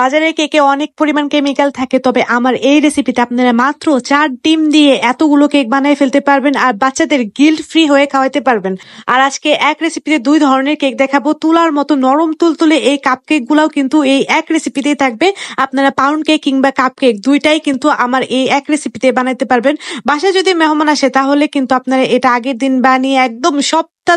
বাজারের কেকে অনেক পরিমাণ কেমিক্যাল থাকে, তবে আমার এই রেসিপিতে আপনারা মাত্র 4 ডিম দিয়ে এতগুলো কেক বানিয়ে ফেলতে পারবেন আর বাচ্চাদের গিল্ট ফ্রি হয়ে খাওয়াতে পারবেন। আর আজকে এক রেসিপিতে 2 ধরনের কেক দেখাবো। তুলার মতো নরম তুলতুলে এই কাপ কেক গুলাও কিন্তু এই এক রেসিপিতেই থাকবে। আপনারা পাউন্ড কেক কিংবা কাপ কেক দুইটাই কিন্তু আমার এই এক রেসিপিতে বানাতে পারবেন। বাসায় যদি মেহমান আসে তাহলে কিন্তু আপনারা এটা আগের দিন বানিয়ে একদম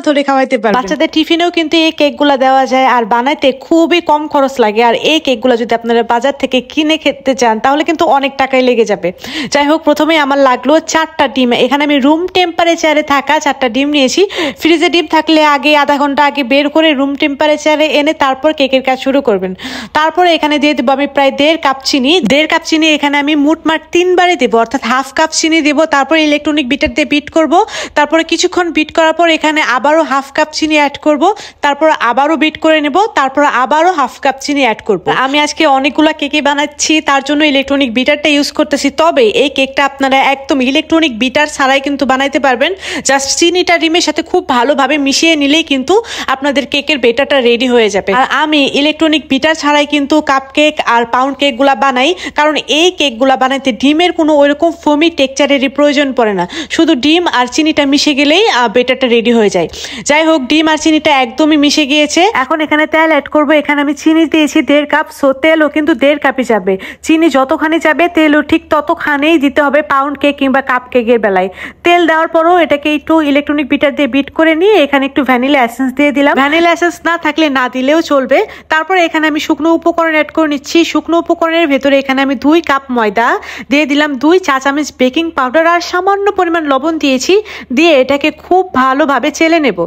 ধরে খাওয়াইতে পারবেন। বাচ্চাদের টিফিনেও কিন্তু এই কেকগুলা দেওয়া যায় আর বানাইতে খুবই কম খরচ লাগে। আর এই কেকগুলা যদি আপনারা বাজার থেকে কিনে খেতে চান তাহলে কিন্তু অনেক টাকাই লেগে যাবে। যাই হোক, প্রথমে আমার লাগলো 4টা ডিম। এখানে আমি রুম টেম্পারেচারে থাকা 4টা ডিম নিয়েছি। ফ্রিজে ডিম থাকলে আগে আধা ঘন্টা আগে বের করে রুম টেম্পারেচারে এনে তারপর কেকের কাজ শুরু করবেন। তারপরে এখানে দিয়ে দেবো আমি প্রায় 1.5 কাপ চিনি। 1.5 কাপ চিনি এখানে আমি মোটমাট 3 বারে দেবো, অর্থাৎ হাফ কাপ চিনি দেবো। তারপর ইলেকট্রনিক বিটার দিয়ে বিট করব। তারপরে কিছুক্ষণ বিট করার পর এখানে আবারও হাফ কাপ চিনি অ্যাড করব। তারপর আবারও বিট করে নেব। তারপর আবারও হাফ কাপ চিনি অ্যাড করব। আমি আজকে অনেকগুলা কেকে বানাচ্ছি, তার জন্য ইলেকট্রনিক বিটারটা ইউজ করতেছি। তবে এই কেকটা আপনারা একদম ইলেকট্রনিক বিটার ছাড়াই কিন্তু বানাইতে পারবেন। জাস্ট চিনিটা ডিমের সাথে খুব ভালোভাবে মিশিয়ে নিলেই কিন্তু আপনাদের কেকের বেটারটা রেডি হয়ে যাবে। আর আমি ইলেকট্রনিক বিটার ছাড়াই কিন্তু কাপ কেক আর পাউন্ড কেকগুলা বানাই, কারণ এই কেকগুলা বানাইতে ডিমের কোনো ওইরকম ফোমি টেক্সচারেরই প্রয়োজন পড়ে না। শুধু ডিম আর চিনিটা মিশে গেলেই বেটারটা রেডি হয়ে যায়। যাই হোক, ডিম আর চিনিটা একদমই মিশে গিয়েছে। এখন এখানে তেল অ্যাড করব। এখানে আমি চিনি দিয়েছি 1.5 কাপ। সো তেলও কিন্তু 1.5 কাপই যাবে। চিনি যতখানি যাবে তেলও ঠিক ততখানেই দিতে হবে পাউন্ড কেক কিংবা কাপ কেকের বেলায়। তেল দেওয়ার পরও এটাকে একটু ইলেকট্রনিক বিটার দিয়ে বিট করে নিয়ে এখানে একটু ভ্যানিলা এসেন্স দিয়ে দিলাম। ভ্যানিলা এসেন্স না থাকলে না দিলেও চলবে। তারপরে এখানে আমি শুকনো উপকরণ অ্যাড করে নিচ্ছি। শুকনো উপকরণের ভেতরে এখানে আমি 2 কাপ ময়দা দিয়ে দিলাম, 2 চা চামচ বেকিং পাউডার আর সামান্য পরিমাণ লবণ দিয়েছি। দিয়ে এটাকে খুব ভালোভাবে চেলে নেব।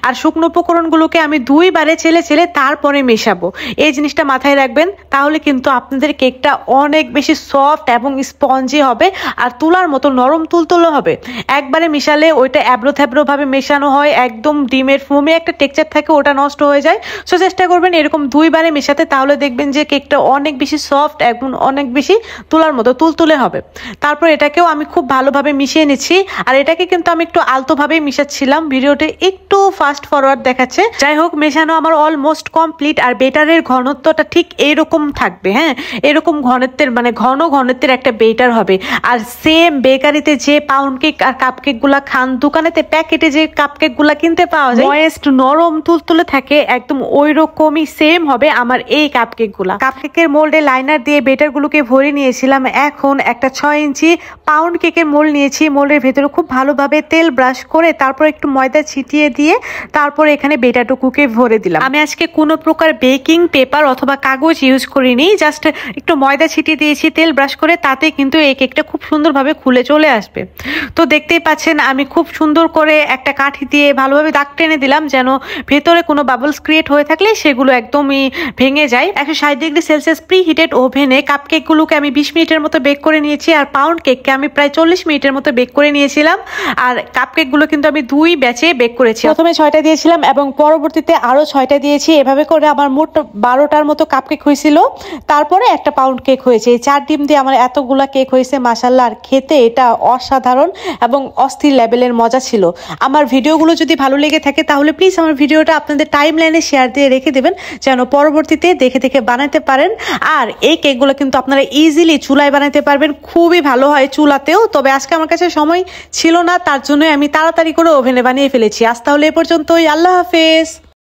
আর শুকনো উপকরণগুলোকে আমি 2 বারে চেলে তারপরে মেশাবো। এই জিনিসটা মাথায় রাখবেন, তাহলে কিন্তু আপনাদের কেকটা অনেক বেশি সফট এবং স্পঞ্জি হবে আর তুলার মতো নরম তুলতুলে হবে। একবারে মিশালে ওইটা অ্যাব্রো থ্যাব্রো ভাবে মেশানো হয়, একদম ডিমের ফোমে একটা টেক্সচার থাকে, ওটা নষ্ট হয়ে যায়। সো চেষ্টা করবেন এরকম 2 বারে মেশাতে, তাহলে দেখবেন যে কেকটা অনেক বেশি সফট এবং অনেক বেশি তুলার মতো তুলতুলে হবে। তারপর এটাকেও আমি খুব ভালোভাবে মিশিয়ে নিচ্ছি। আর এটাকে কিন্তু আমি একটু আলতোভাবেই মিশাচ্ছিলাম, ভিডিওতে একটু ফাস্ট ফরওয়ার্ড দেখাচ্ছে। যাই হোক, মেশানো আমার অলমোস্ট কমপ্লিট। আর বেটারের ঘনত্বটা ঠিক এইরকম থাকবে। হ্যাঁ, এরকম ঘনত্বের মানে ঘন ঘনত্বের একটা বেটার হবে। আর সেম বেকারিতে যে পাউন্ড কেক আর কাপ কেক গুলা খান, দোকানেতে প্যাকেটে যে কাপ কেক গুলা কিনতে পাওয়া যায় ময়েস্ট নরম তুলতুলে থাকে, একদম ওই রকমই সেম হবে আমার এই কাপ কেক গুলা। কাপ কেকের মোল্ডে লাইনার দিয়ে বেটার গুলোকে ভরে নিয়েছিলাম। এখন একটা 6 ইঞ্চি পাউন্ড কেকের মোল্ড নিয়েছি। মোল্ডের ভেতরে খুব ভালোভাবে তেল ব্রাশ করে তারপর একটু ময়দা ছিটিয়ে দিয়ে তারপর এখানে বেটারটুকুকে ভরে দিলাম। আমি আজকে কোনো প্রকার বেকিং পেপার অথবা কাগজ ইউজ করিনি, জাস্ট একটু ময়দা ছিটিয়ে দিয়েছি তেল ব্রাশ করে, তাতে কিন্তু এই কেকটা খুব সুন্দরভাবে খুলে চলে আসবে। তো দেখতেই পাচ্ছেন আমি খুব সুন্দর করে একটা কাঠি দিয়ে ভালোভাবে দাগ টেনে দিলাম, যেন ভেতরে কোনো বাবলস ক্রিয়েট হয়ে থাকলে সেগুলো একদমই ভেঙে যায়। 160 ডিগ্রি সেলসিয়াস প্রি হিটেড ওভেনে কাপ কেকগুলোকে আমি 20 মিনিটের মতো বেক করে নিয়েছি। আর পাউন্ড কেককে আমি প্রায় 40 মিনিটের মতো বেক করে নিয়েছিলাম। আর কাপ কেকগুলো কিন্তু আমি 2 ব্যাচে বেক করেছি। প্রথমে 6টা দিয়েছিলাম এবং পরবর্তীতে আরো 6টা দিয়েছি। এভাবে করে আমার মোট 12টার মতো কাপ কেক হয়েছিল। তারপরে একটা পাউন্ড কেক হয়েছে। এই 4 ডিম দিয়ে আমার এতগুলা কেক হয়েছে মাশাআল্লাহ। আর খেতে এটা অসাধারণ এবং অস্থির লেভেলের মজা ছিল। আমার ভিডিওগুলো যদি ভালো লেগে থাকে তাহলে প্লিজ আমার ভিডিওটা আপনাদের টাইম লাইনে শেয়ার দিয়ে রেখে দেবেন, যেন পরবর্তীতে দেখে দেখে বানাতে পারেন। আর এই কেকগুলো কিন্তু আপনারা ইজিলি চুলায় বানাতে পারবেন, খুবই ভালো হয় চুলাতেও। তবে আজকে আমার কাছে সময় ছিল না, তার জন্য আমি তাড়াতাড়ি করে ওভেনে বানিয়ে ফেলেছি। আজ তাহলে এ পর্যন্তই, আল্লাহ হাফেজ।